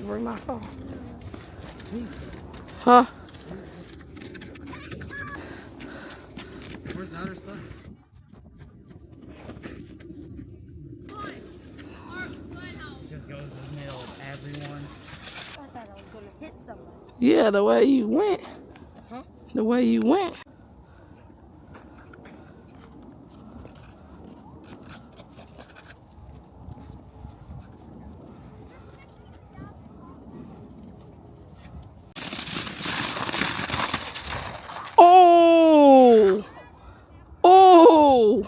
bring my phone. Huh? Where's the other sled? Just goes in the middle of everyone. I thought I was gonna hit someone. Yeah, the way you went. Huh? The way you went. Oh! Oh!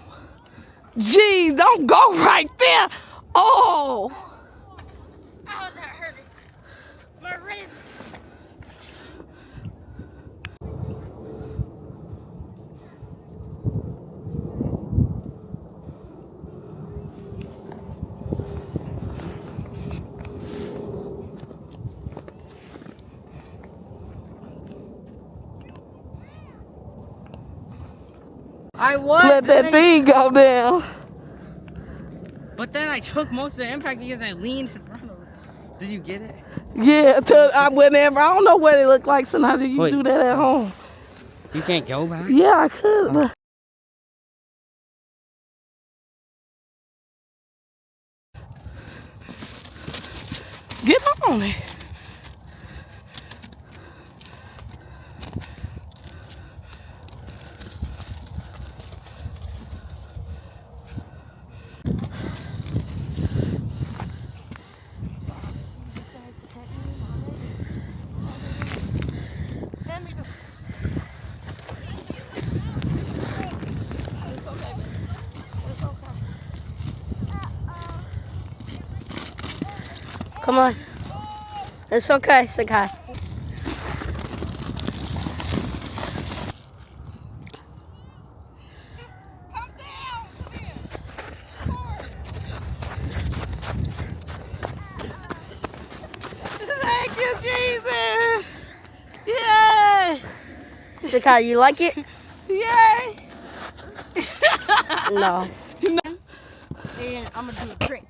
Gee, don't go right there. Oh! Oh, that hurt it. My ribs. I was. Let that thing go down. But then I took most of the impact because I leaned in front of it. Did you get it? Yeah, whenever. I don't know what it looked like, so how do you do that at home? You can't go back? Yeah, I could, but... Get on it. Come on. It's okay, Sakai. Thank you, Jesus. Yay. Sakai, you like it? Yay. No. And I'm gonna do a trick.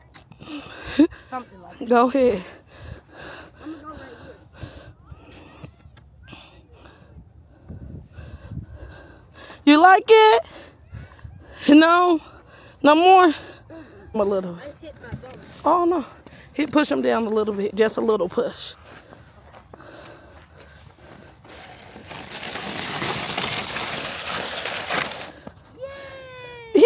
Something like that. Go ahead. I'm gonna go right here. You like it? No? No more? A little. I just hit my bone. Oh, no. Push him down a little bit. Just a little push. Yay!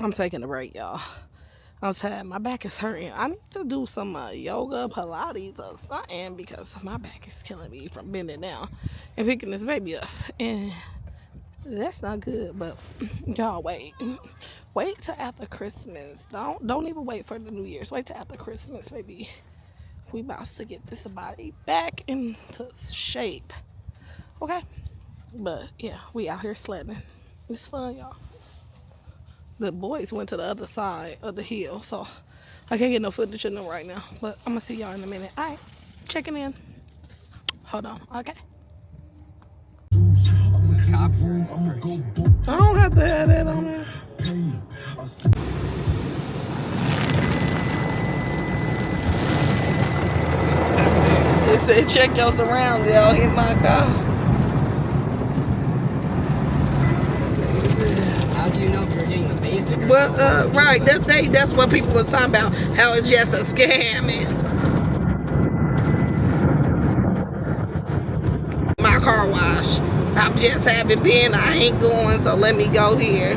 I'm taking a break, y'all. I'm tired. My back is hurting. I need to do some yoga, Pilates, or something because my back is killing me from bending down and picking this baby up. And that's not good. But y'all, wait till after Christmas. Don't even wait for the New Year's. Wait till after Christmas, baby. We about to get this body back into shape. Okay. But yeah, we out here sledding. It's fun, y'all. The boys went to the other side of the hill, so I can't get no footage of them right now. But I'm gonna see y'all in a minute. All right, checking in. Hold on, okay? I I don't have to have that on there. It said check your surroundings, y'all. Hit my car. How do you know if you're getting the basic? Well, right. That's what people were talking about. How it's just a scam. My car wash. I just haven't been. I ain't going, so let me go here.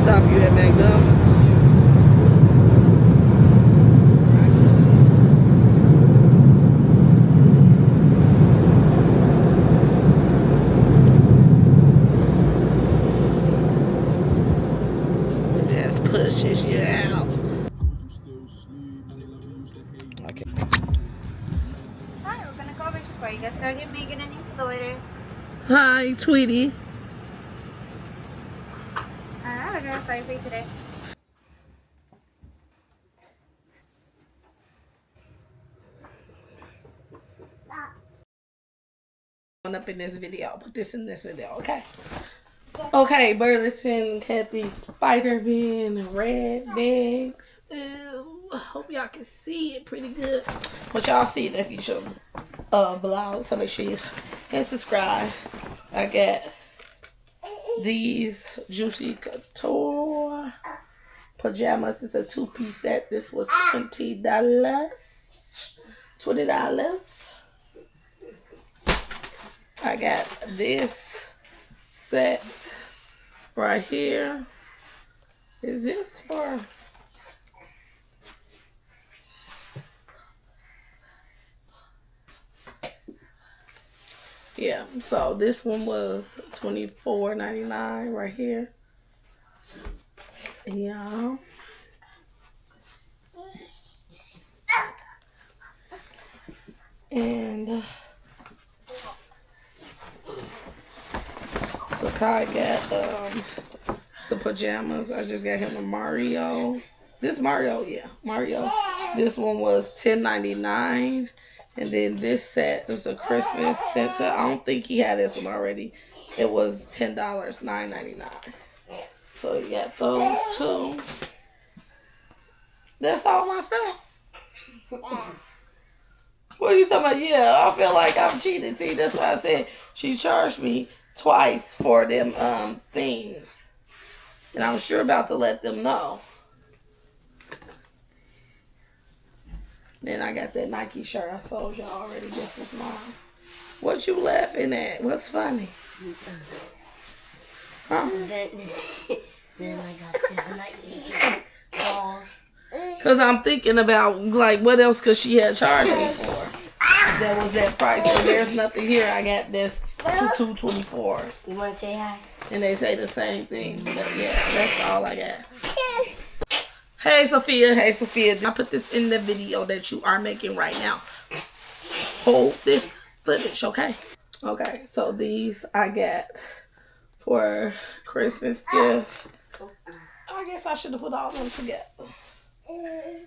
Stop you at McDonald's. Just pushes you. you gonna need to go later? Hi, Tweety. Alright, we're gonna fight for you today. Up in this video. I'll put this in this video, okay? Okay, Burlington had these Spider-Man red bags. Ew, hope y'all can see it pretty good. But y'all see it in the future vlog, so make sure you hit subscribe. I got these Juicy Couture pajamas. It's a 2-piece set. This was $20. $20. I got this set right here. Is this for... Yeah, so this one was $24.99 right here. Yeah. And so Kai got some pajamas. I just got him a Mario. This Mario, yeah, Mario. This one was $10.99. And then this set was a Christmas Santa. I don't think he had this one already. It was $10, $9.99. So you got those two. That's all myself. What are you talking about? Yeah, I feel like I'm cheating. See, that's why I said she charged me twice for them things. And I'm sure about to let them know. Then I got that Nike shirt I sold y'all already. This is mine. What you laughing at? What's funny? Huh? Then I got this Nike balls. Because I'm thinking about, like, what else could she have charged me for? That was that price. And there's nothing here. I got this two 224s. You want to say hi? And they say the same thing. But yeah, that's all I got. Hey, Sophia. Hey, Sophia. I put this in the video that you are making right now. Hold this footage, okay? Okay, so these I got for Christmas gift. I guess I should have put all of them together. Okay.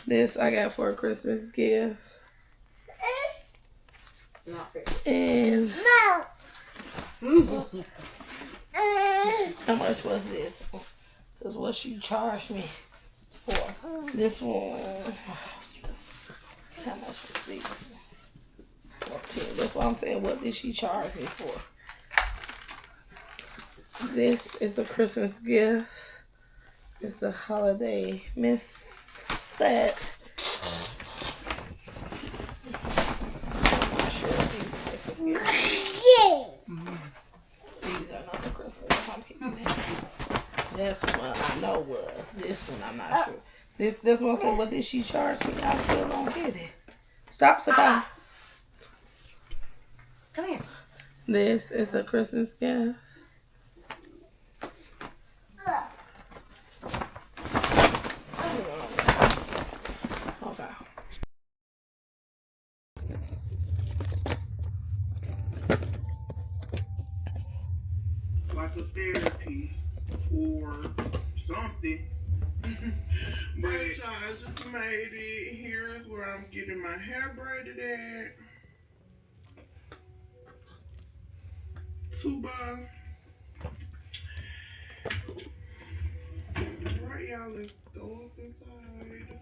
This I got for a Christmas gift. And how much was this? Because what she charged me for. This one, how much was these ones? 14. That's what I'm saying. What did she charge me for? This is a Christmas gift. It's a holiday mist set. I'm not sure if these are Christmas gifts. These are not the Christmas pumpkin. That's one I know was. This one I'm not sure. This one said, what did she charge me? I still don't get it. Stop, Sakai. Come here. This is a Christmas gift. Okay. Like a therapy or something. But I just made it. Here's where I'm getting my hair braided at. Tuba. Right, y'all, let's go up inside.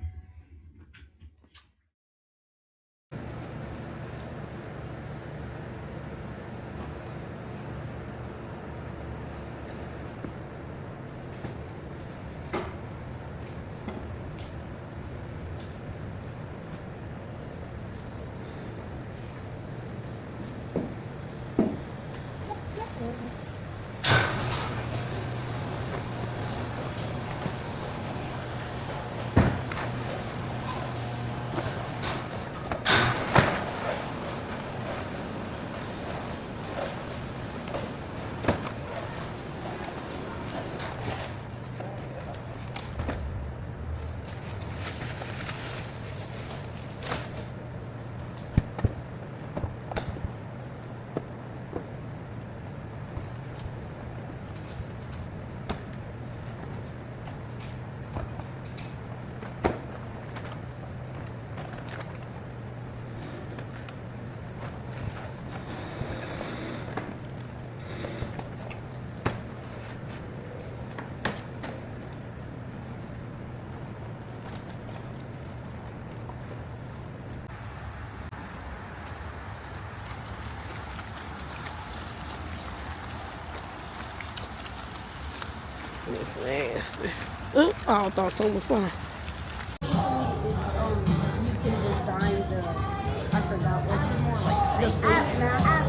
It's nasty. I thought something was fine. You can design the, I forgot what's the face mask.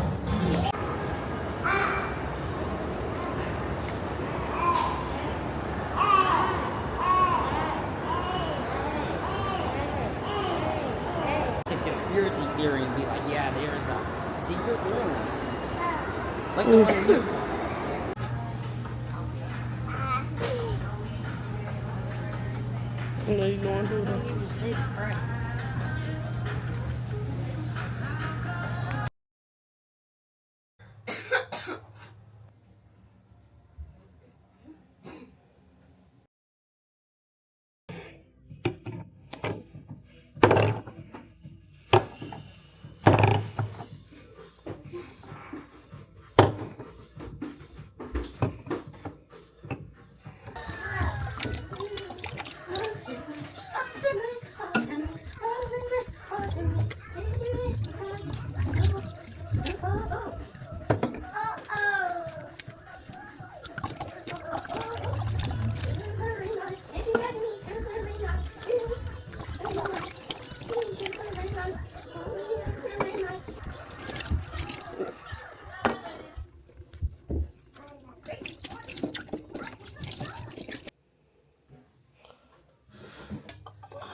His conspiracy theory and be like, yeah, there's a secret room. Like the one you saw. No, you don't do I that. don't even say the price.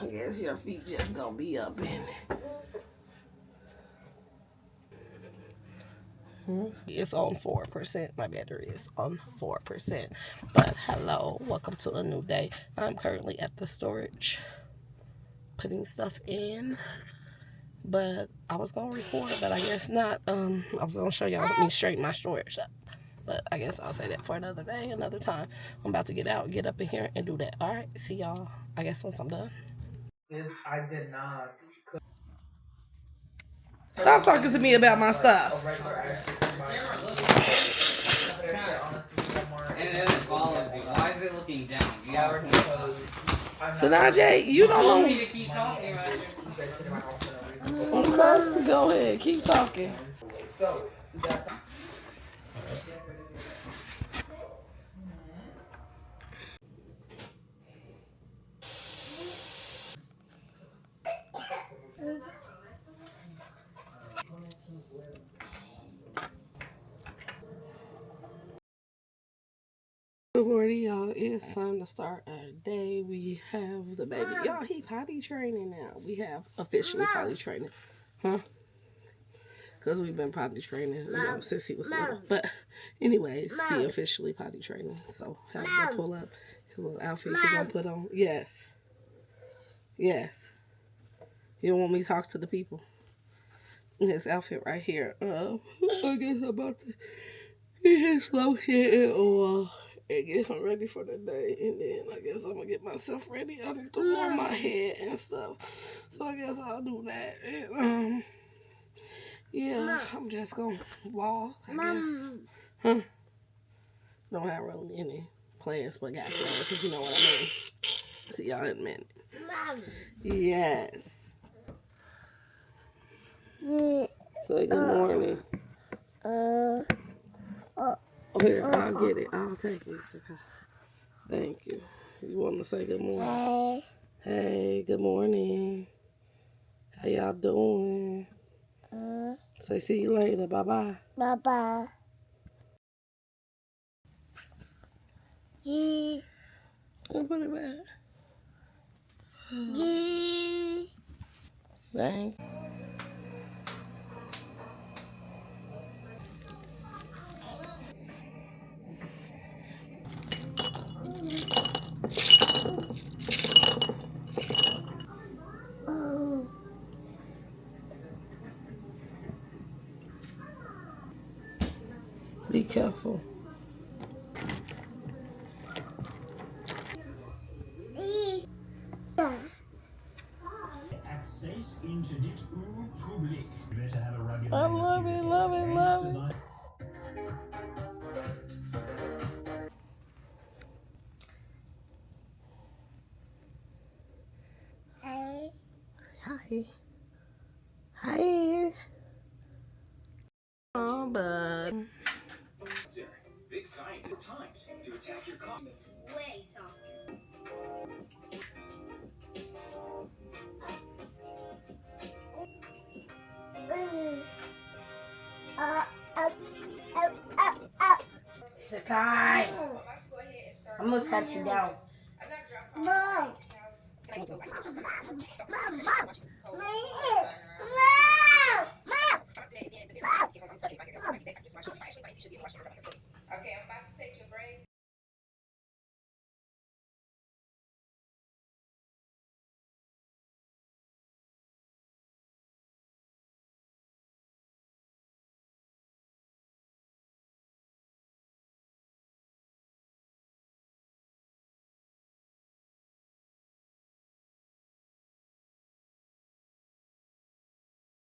I guess your feet just gonna be up in it. It's on 4%. My battery is on 4%. But hello, welcome to a new day. I'm currently at the storage putting stuff in. But I was gonna record, but I guess not. I was gonna show y'all me straighten my storage up. But I guess I'll say that for another day, another time. I'm about to get out, get up in here and do that. Alright, see y'all, I guess once I'm done. I did not. Stop talking to me about my stuff. And then it follows you. Why is it looking down? You have So now, Jay, you don't told know. me to keep talking about it. Okay, go ahead, keep talking. So that's Good morning, y'all. It's time to start our day. We have the baby. Y'all, he potty training now. We have officially potty training. Huh? Because we've been potty training, since he was little. But anyways, he officially potty training. So have to pull up his little outfit he's going to put on. Yes. Yes. You don't want me to talk to the people? His outfit right here. I guess I'm about to get his lotion and oil and get him ready for the day. And then I guess I'm going to get myself ready. I need to warm my head and stuff. So I guess I'll do that. And, yeah, I'm just going to walk, I guess. Huh? Don't have really any plans, but got plans, if you know what I mean. See y'all in a minute. Yes. Say good morning. Here, I'll get it. I'll take it. Thank you. You want to say good morning? Hey, good morning. How y'all doing? Say see you later. Bye-bye. Bye-bye. Yeah. Put it back. Yeah. Thank you. Be careful. Access into dit publiek. You better have a rugged I love it, love it, love it. Hey. Hi. Hi. Oh, bud. Sky. I'm gonna set you down. Mom.